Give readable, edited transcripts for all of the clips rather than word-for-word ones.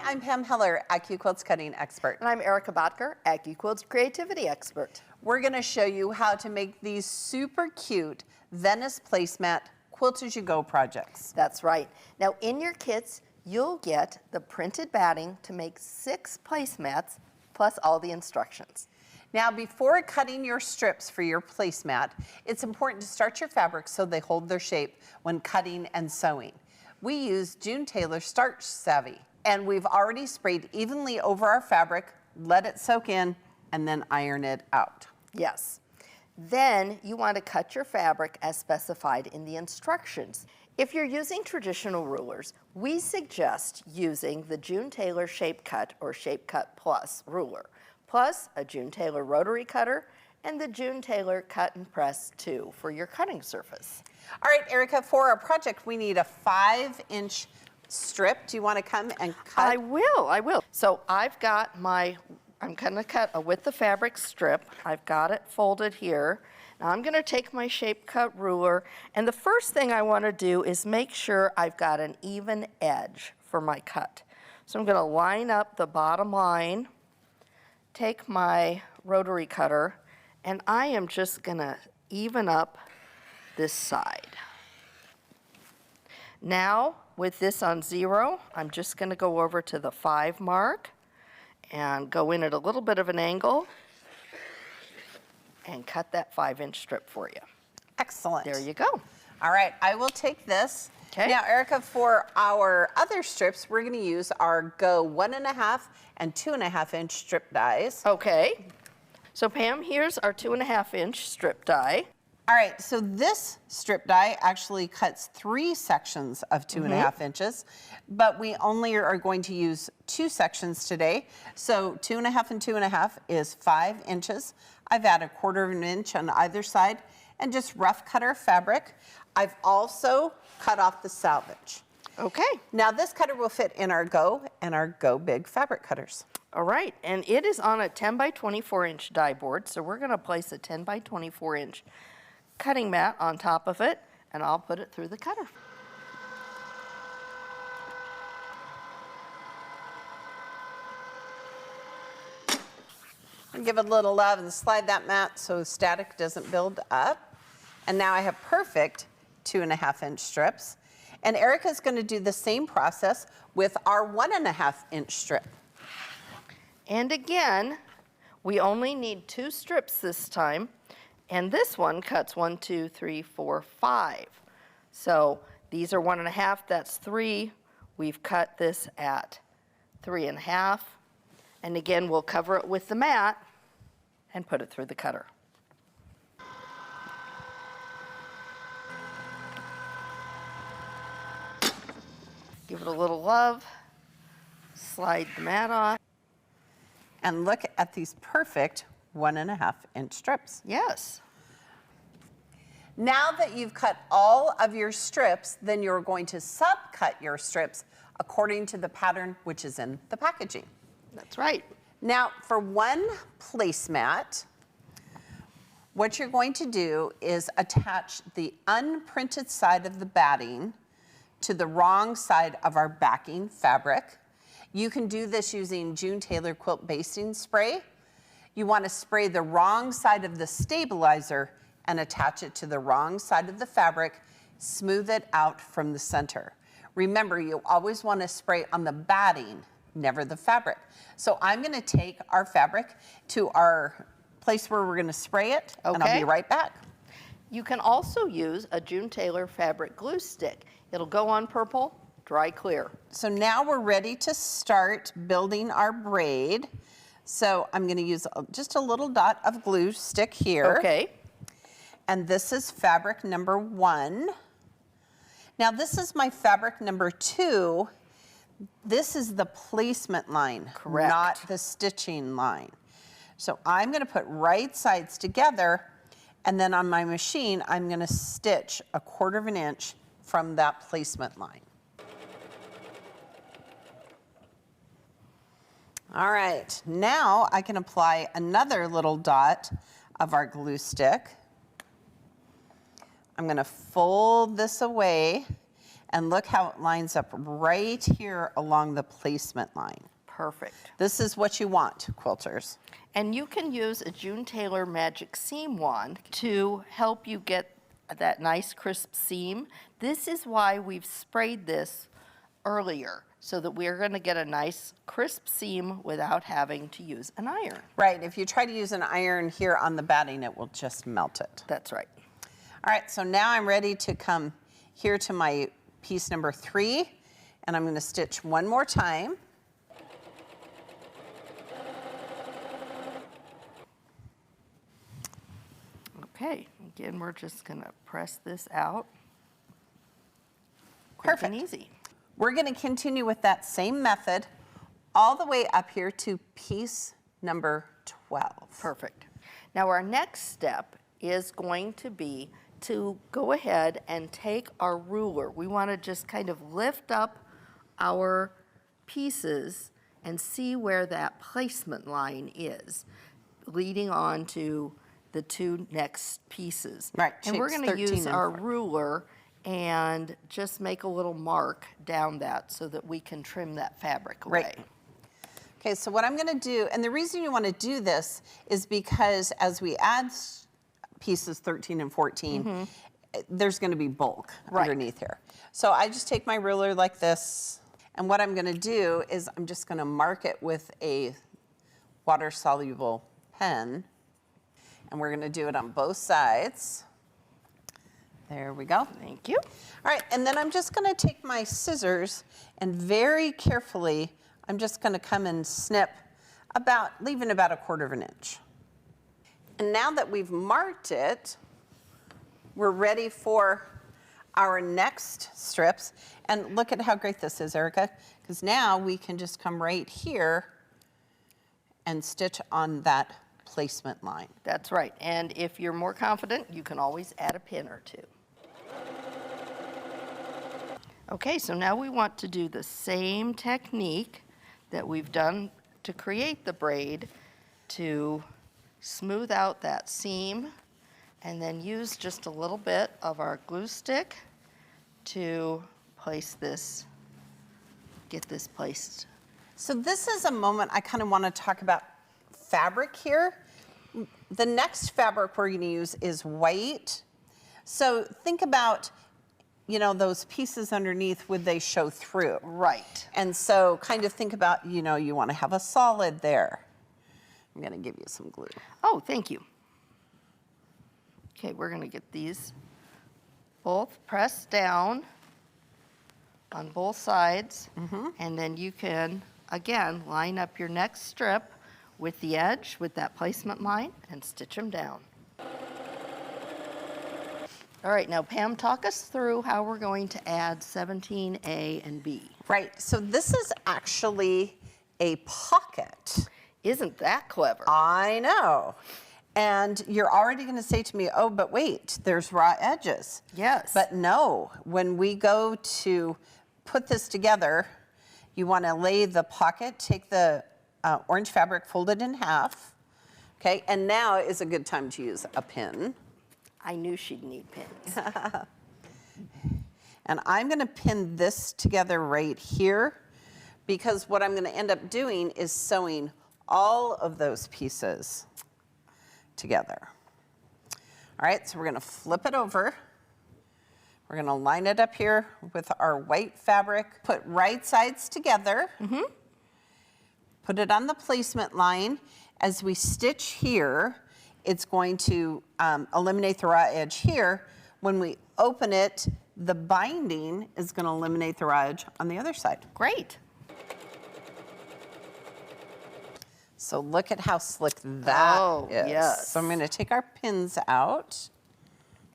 I'm Pam Heller, Quilts cutting expert. And I'm Erica Botker, Quilts creativity expert. We're going to show you how to make these super cute Venice Placemat Quilt-As-You-Go projects. That's right. Now in your kits, you'll get the printed batting to make 6 placemats plus all the instructions. Now before cutting your strips for your placemat, it's important to start your fabric so they hold their shape when cutting and sewing. We use June Taylor Starch Savvy, and we've already sprayed evenly over our fabric, let it soak in, and then iron it out. Yes. Then you want to cut your fabric as specified in the instructions. If you're using traditional rulers, we suggest using the June Taylor Shape Cut or Shape Cut Plus ruler, plus a June Taylor rotary cutter and the June Taylor Cut and Press 2 for your cutting surface. All right, Erica, for our project, we need a 5-inch strip. Do you want to come and cut? I will. So I've got I'm gonna cut a width of fabric strip. I've got it folded here. Now I'm gonna take my shape cut ruler, and the first thing I wanna do is make sure I've got an even edge for my cut. So I'm gonna line up the bottom line, take my rotary cutter, and I am just gonna even up this side. Now, with this on 0, I'm just gonna go over to the 5 mark and go in at a little bit of an angle and cut that 5-inch strip for you. Excellent. There you go. All right, I will take this. Okay. Now, Erica, for our other strips, we're gonna use our Go 1.5 and 2.5-inch strip dies. Okay. So Pam, here's our 2.5-inch strip die. All right, so this strip die actually cuts 3 sections of 2.5 inches, but we only are going to use 2 sections today. So 2.5 and 2.5 is 5 inches. I've added 1/4 of an inch on either side and just rough cut our fabric. I've also cut off the selvage. Okay. Now this cutter will fit in our Go and our Go Big fabric cutters. All right, and it is on a 10 by 24-inch die board, so we're gonna place a 10 by 24-inch cutting mat on top of it, and I'll put it through the cutter. And give it a little love and slide that mat so static doesn't build up. And now I have perfect 2.5-inch strips. And Erica's going to do the same process with our 1.5-inch strip. And again, we only need 2 strips this time. And this one cuts 1, 2, 3, 4, 5. So these are 1.5, that's 3. We've cut this at 3.5. And again, we'll cover it with the mat and put it through the cutter. Give it a little love, slide the mat off. And look at these perfect 1.5-inch strips. Yes. Now that you've cut all of your strips, then you're going to subcut your strips according to the pattern which is in the packaging. That's right. Now for one placemat, what you're going to do is attach the unprinted side of the batting to the wrong side of our backing fabric. You can do this using June Taylor Quilt Basting Spray. You want to spray the wrong side of the stabilizer and attach it to the wrong side of the fabric, smooth it out from the center. Remember, you always want to spray on the batting, never the fabric. So I'm going to take our fabric to our place where we're going to spray it, and I'll be right back. You can also use a June Taylor fabric glue stick. It'll go on purple, dry clear. So now we're ready to start building our braid. So I'm going to use just a little dot of glue stick here. Okay. And this is fabric number 1. Now this is my fabric number 2. This is the placement line, correct, not the stitching line. So I'm going to put right sides together, and then on my machine, I'm going to stitch 1/4 of an inch from that placement line. All right, now I can apply another little dot of our glue stick. I'm going to fold this away, And look how it lines up right here along the placement line. Perfect. This is what you want, quilters. And you can use a June Taylor Magic Seam Wand to help you get that nice crisp seam. This is why we've sprayed this earlier, so that we're going to get a nice crisp seam without having to use an iron. Right, if you try to use an iron here on the batting, it will just melt it. That's right. All right, so now I'm ready to come here to my piece number 3, and I'm going to stitch one more time. Okay, again, we're just going to press this out. Perfect. Quick and easy. We're going to continue with that same method all the way up here to piece number 12. Perfect. Now our next step is going to be to go ahead and take our ruler. We want to just kind of lift up our pieces and see where that placement line is, leading on to the 2 next pieces. Right, And we're shapes going to 13 use and our 14. ruler and just make a little mark down that so that we can trim that fabric away. Right. Okay, so what I'm going to do, and the reason you want to do this is because as we add pieces 13 and 14, there's going to be bulk underneath here. So I just take my ruler like this, and what I'm going to do is I'm just going to mark it with a water-soluble pen, and we're going to do it on both sides. There we go. Thank you. All right, and then I'm just going to take my scissors and very carefully, I'm just going to come and snip leaving about 1/4 of an inch. And now that we've marked it, we're ready for our next strips. And look at how great this is, Erica, because now we can just come right here and stitch on that placement line. That's right. And if you're more confident, you can always add a pin or 2. Okay, so now we want to do the same technique that we've done to create the braid to smooth out that seam, and then use just a little bit of our glue stick to place this, get this placed. So this is a moment I kind of want to talk about fabric here. The next fabric we're going to use is white. So think about, you know, those pieces underneath, would they show through? Right. And so kind of think about, you know, you want to have a solid there. I'm going to give you some glue. Oh, thank you. Okay, we're going to get these both pressed down on both sides, and then you can, again, line up your next strip with the edge, with that placement line, and stitch them down. All right, now Pam, talk us through how we're going to add 17A and B. Right, so this is actually a pocket. Isn't that clever? I know. And you're already going to say to me, oh, but wait, there's raw edges. Yes. But no, when we go to put this together, you want to lay the pocket, take the orange fabric, fold it in half. Okay, and now is a good time to use a pin. I knew she'd need pins. And I'm going to pin this together right here, because what I'm going to end up doing is sewing all of those pieces together. All right, so we're going to flip it over. We're going to line it up here with our white fabric, put right sides together, put it on the placement line. As we stitch here, it's going to eliminate the raw edge here. When we open it, the binding is going to eliminate the raw edge on the other side. Great. So look at how slick that is. Yes. So I'm going to take our pins out.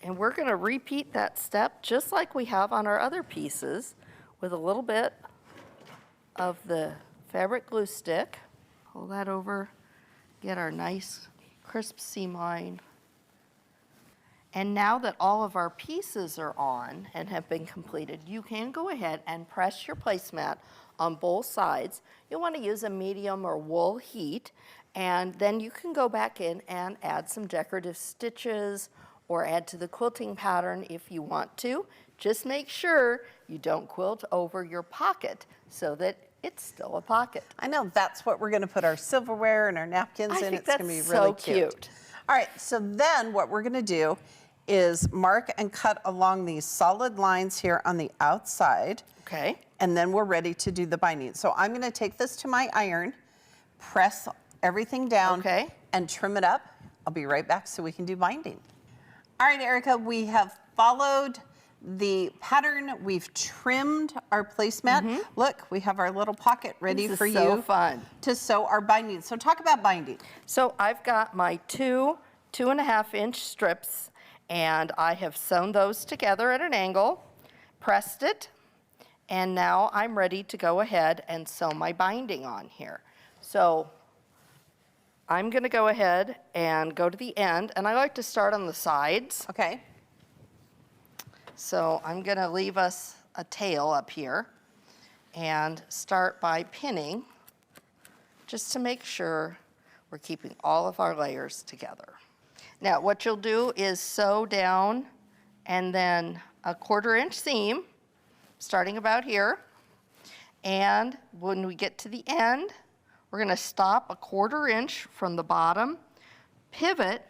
And we're going to repeat that step just like we have on our other pieces with a little bit of the fabric glue stick. Pull that over, get our nice crisp seam line. And now that all of our pieces are on and have been completed, you can go ahead and press your placemat on both sides. You'll want to use a medium or wool heat, and then you can go back in and add some decorative stitches or add to the quilting pattern if you want to Just make sure you don't quilt over your pocket so that it's still a pocket. I know, that's what we're gonna put our silverware and our napkins I in. think It's gonna that's be really so cute. All right, so then what we're gonna do is mark and cut along these solid lines here on the outside. Okay. And then we're ready to do the binding. So I'm gonna take this to my iron, press everything down, Okay. and trim it up. I'll be right back so we can do binding. All right, Erica, we have followed the pattern. We've trimmed our placemat. Look, we have our little pocket ready This for is so you fun. to sew our binding. So talk about binding. So I've got my 2.5-inch strips, and I have sewn those together at an angle, pressed it, and now I'm ready to go ahead and sew my binding on here. So I'm gonna go ahead and go to the end, and I like to start on the sides. Okay. So I'm gonna leave us a tail up here and start by pinning, just to make sure we're keeping all of our layers together. Now, what you'll do is sew down and then a 1/4-inch seam, starting about here. And when we get to the end, we're gonna stop a 1/4-inch from the bottom, pivot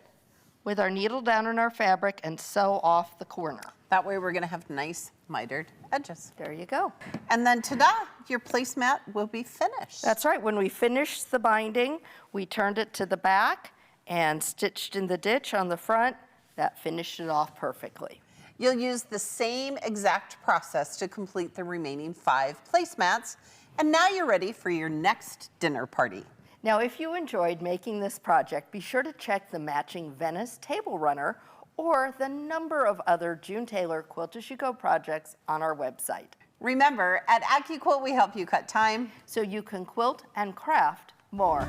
with our needle down in our fabric, and sew off the corner. That way we're gonna have nice mitered edges. There you go. And then ta-da, your placemat will be finished. That's right. When we finished the binding, we turned it to the back and stitched in the ditch on the front. That finished it off perfectly. You'll use the same exact process to complete the remaining 5 placemats, and now you're ready for your next dinner party. Now, if you enjoyed making this project, be sure to check the matching Venice table runner or the number of other June Taylor Quilt-As-You-Go projects on our website. Remember, at AccuQuilt, we help you cut time So you can quilt and craft more.